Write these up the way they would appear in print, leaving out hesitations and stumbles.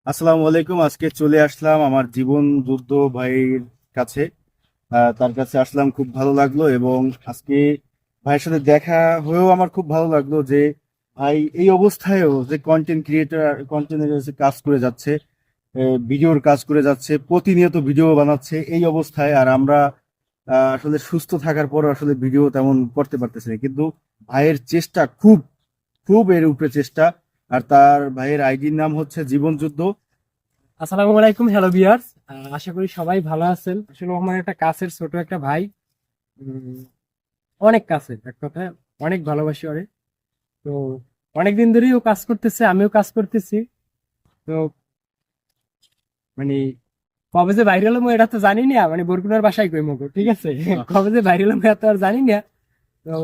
আসসালামু আলাইকুম। আজকে চলে আসলাম আমার জীবন যুদ্ধ ভাইয়ের কাছে। তার কাছে আসলাম, খুব ভালো লাগলো। এবং আজকে ভাইয়ের সাথে দেখা হয়েও আমার খুব ভালো লাগলো যে ভাই এই অবস্থায়ও যে কন্টেন্ট ক্রিয়েটর, কন্টেন্ট কাজ করে যাচ্ছে, ভিডিওর কাজ করে যাচ্ছে, প্রতিনিয়ত ভিডিও বানাচ্ছে এই অবস্থায়। আর আমরা আসলে সুস্থ থাকার পর আসলে ভিডিও তেমন করতে পারতেছি না, কিন্তু ভাইয়ের চেষ্টা খুব খুব এর উপরে চেষ্টা। আর তার ভাইয়ের আইডির নাম হচ্ছে জীবন যুদ্ধ। আসসালামু আলাইকুম, হ্যালো ভিউয়ার্স। আশা করি সবাই ভালো আছেন। আসলে আমার একটা কাছের ছোট একটা ভাই, উম, অনেক কাছের এক কথা, অনেক ভালোবাসি ওরে। তো অনেকদিন ধরেই ও কাজ করতেছে, আমিও কাজ করতেছি। তো মানে কবে যে বাইরে হলাম এটা তো জানি না, মানে বরগুনার বাসায় কই মগো, ঠিক আছে। কবে যে বাইরে হলাম এটা তো আর জানি না। তো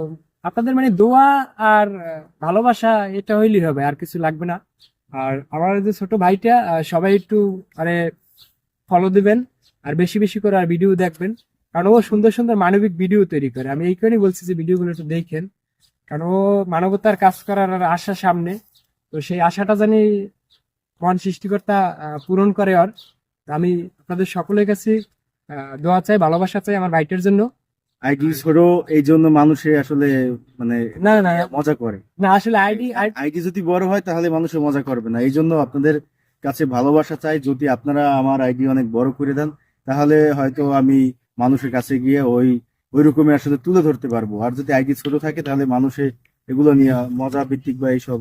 আপনাদের মানে দোয়া আর ভালোবাসা এটা হইলেই হবে, আর কিছু লাগবে না। আর আমার যে ছোট ভাইটা, সবাই একটু মানে ফলো দিবেন, আর বেশি বেশি করে আর ভিডিও দেখবেন। কারণ ও সুন্দর সুন্দর মানবিক ভিডিও তৈরি করে, আমি এই কারণেই বলছি যে ভিডিওগুলো একটু দেখেন। কারণ ও মানবতার কাজ করার আর আশা সামনে। তো সেই আশাটা জানি মহান সৃষ্টিকর্তা পূরণ করে। আর আমি আপনাদের সকলের কাছে দোয়া চাই, ভালোবাসা চাই আমার ভাইটার জন্য। আইডি আর ছোট, এই জন্য মানুষে আসলে মানে না না মজা করে। না, আসলে আইডি আইডি যদি বড় হয় তাহলে মানুষে মজা করবে না, এই জন্য আপনাদের কাছে ভালোবাসা চাই। যদি আপনারা আমার আইডি অনেক বড় করে দেন তাহলে হয়তো আমি মানুষের কাছে গিয়ে ওই রকমের আসলে তুলে ধরতে পারবো। আর যদি আইডি ছোট থাকে তাহলে মানুষে এগুলো নিয়ে মজা ভিত্তিক বা এইসব।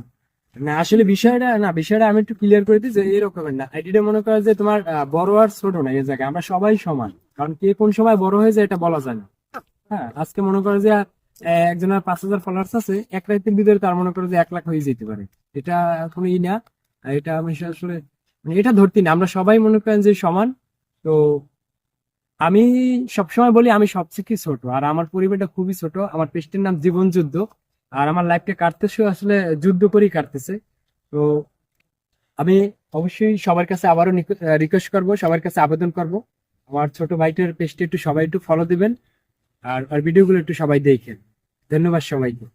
না, আসলে বিষয়টা আমি একটু ক্লিয়ার করে দিই যে এরকমের না। আইডিটা মনে করো যে তোমার বড় আর ছোট না, এই জায়গায় আমরা সবাই সমান। কারণ কে কোন সময় বড় হয়ে যায় এটা বলা যায় না। হ্যাঁ, আজকে মনে করো যে একজনের 5,000 ফলোয়ার্স আছে, এক রাতের ভিতরে তার মনে করো যে 1 লাখ হয়ে যেতে পারে। এটা কোনো ই না। আর এটা আমি আসলে মানে এটা ধরতে না, আমরা সবাই মনে করেন যে সমান। তো আমি সবসময় বলি আমি সবথেকে ছোট, আর আমার পরিবারটা খুবই ছোট। আমার পেস্টের নাম জীবন যুদ্ধ। আর আমার লাইফটা কাটতেছে আসলে যুদ্ধ করেই কাটতেছে। তো আমি অবশ্যই সবার কাছে আবারও রিকোয়েস্ট করব, সবার কাছে আবেদন করব, আমার ছোট ভাইটার পেজটা একটু সবাই একটু ফলো দিবেন। আর ভিডিওগুলো একটু সবাই দেখেন। ধন্যবাদ সবাইকে।